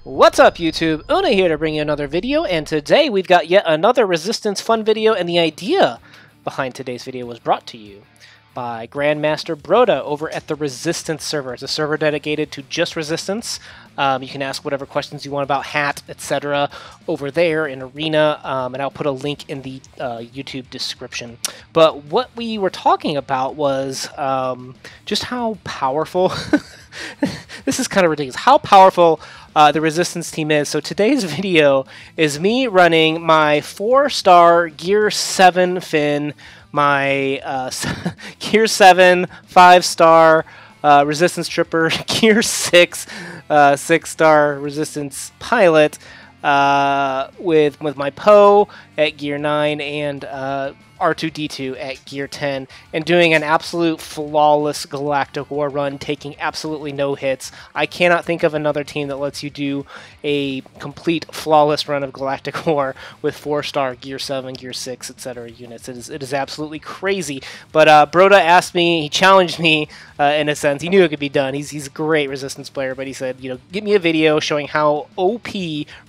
What's up, YouTube? Una here to bring you another video, and today we've got yet another Resistance fun video, and the idea behind today's video was brought to you by Grandmaster Broda over at the Resistance server. It's a server dedicated to just Resistance. You can ask whatever questions you want about Hat, etc. over there in Arena, and I'll put a link in the YouTube description. But what we were talking about was just how powerful... This is kind of ridiculous. How powerful the Resistance team is. So today's video is me running my 4-star Gear 7 Finn, my Gear 7 5-star Resistance Trooper, Gear 6 6-star Resistance Pilot, with my Poe at Gear 9 and R2-D2 at Gear 10, and doing an absolute flawless Galactic War run, taking absolutely no hits. I cannot think of another team that lets you do a complete flawless run of Galactic War with 4-star Gear 7, Gear 6, etc. units. It is absolutely crazy. But Broda asked me, he challenged me in a sense. He knew it could be done. He's a great Resistance player, but he said, you know, give me a video showing how OP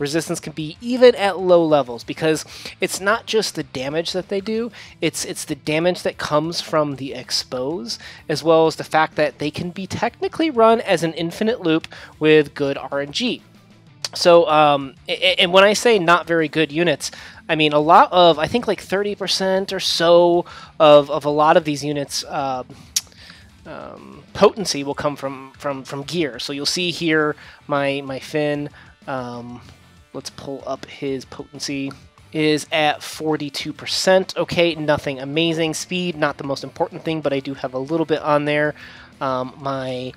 Resistance can be even at low levels, because it's not just the damage that they do. It's the damage that comes from the expose, as well as the fact that they can be technically run as an infinite loop with good RNG. So, and when I say not very good units, I mean a lot of, I think like 30% or so of a lot of these units, potency will come from gear. So you'll see here my Finn, let's pull up his potency, is at 42%. Okay, nothing amazing. Speed, not the most important thing, but I do have a little bit on there. My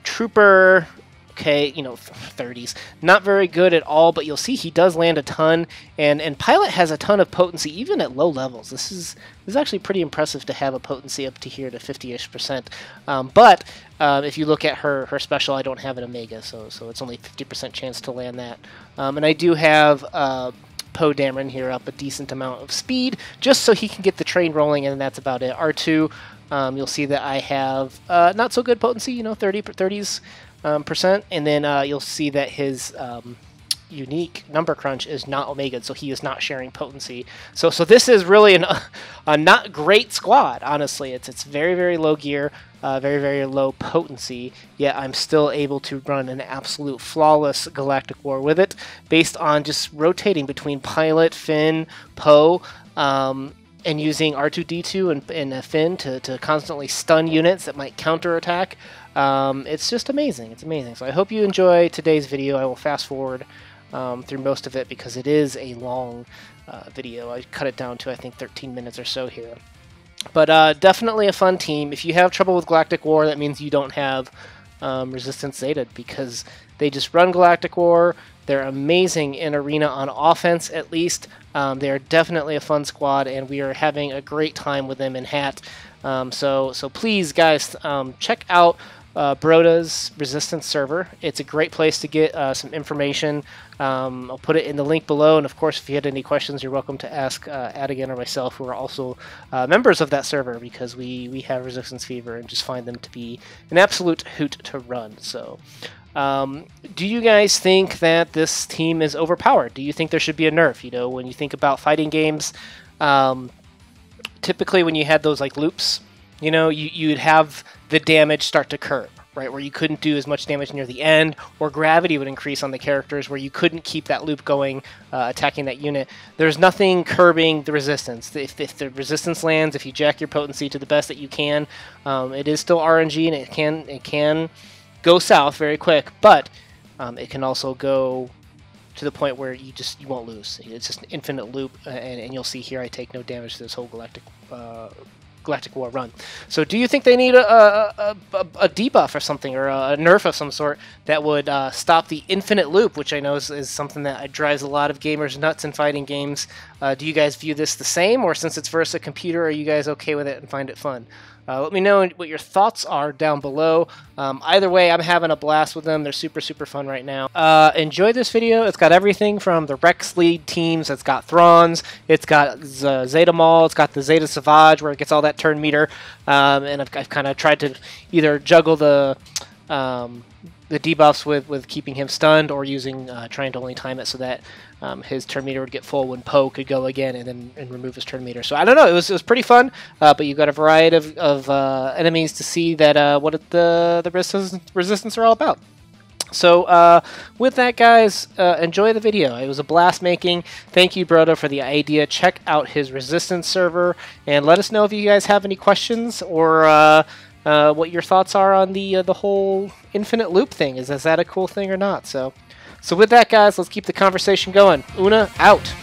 Trooper, okay, you know, 30s. Not very good at all, but you'll see he does land a ton, and Pilot has a ton of potency, even at low levels. This is actually pretty impressive to have a potency up to here to 50-ish%. But if you look at her special, I don't have an Omega, so it's only 50% chance to land that. And I do have Poe Dameron here up a decent amount of speed, just so he can get the train rolling, and that's about it. R2, you'll see that I have not so good potency, you know, 30s percent, and then you'll see that his unique number crunch is not Omega, so he is not sharing potency. So this is really a not great squad, honestly. It's very, very low gear, very, very low potency, yet I'm still able to run an absolute flawless Galactic War with it, based on just rotating between Pilot, Finn, Poe, and using R2-D2 and Finn to constantly stun units that might counterattack. It's just amazing. It's amazing. So I hope you enjoy today's video. I will fast forward through most of it because it is a long video. I cut it down to, I think, 13 minutes or so here. But definitely a fun team. If you have trouble with Galactic War, that means you don't have Resistance Zeta, because they just run Galactic War. They're amazing in Arena on offense, at least. They are definitely a fun squad, and we are having a great time with them in Hat. So please, guys, check out Broda's Resistance server. It's a great place to get some information. I'll put it in the link below, and of course, if you had any questions, you're welcome to ask Adigan or myself, who are also members of that server, because we have Resistance Fever and just find them to be an absolute hoot to run. So do you guys think that this team is overpowered? Do you think there should be a nerf? You know, when you think about fighting games, typically when you had those like loops, you know, you'd have the damage start to curb, right, where you couldn't do as much damage near the end, or gravity would increase on the characters where you couldn't keep that loop going, attacking that unit. There's nothing curbing the resistance. If the resistance lands, if you jack your potency to the best that you can, it is still RNG, and it can go south very quick, but it can also go to the point where you won't lose. It's just an infinite loop, and you'll see here I take no damage to this whole Galactic War run. So do you think they need a debuff or something, or a nerf of some sort that would stop the infinite loop, which I know is something that drives a lot of gamers nuts in fighting games? Do you guys view this the same, or since it's versus a computer, are you guys okay with it and find it fun? Let me know what your thoughts are down below. Either way, I'm having a blast with them. They're super, super fun right now. Enjoy this video. It's got everything from the Rex lead teams. It's got Throns. It's got Zeta Maul. It's got the Zeta Savage, where it gets all that turn meter. And I've kind of tried to either juggle the debuffs with keeping him stunned, or using trying to only time it so that his turn meter would get full when Poe could go again and remove his turn meter. So I don't know, it was pretty fun, but you got a variety of enemies to see that what the resistance are all about. So with that, guys, enjoy the video. It was a blast making. Thank you, Brodo, for the idea. Check out his resistance server, and let us know if you guys have any questions, or what your thoughts are on the whole infinite loop thing. Is that a cool thing or not? So with that, guys, let's keep the conversation going. Una, out.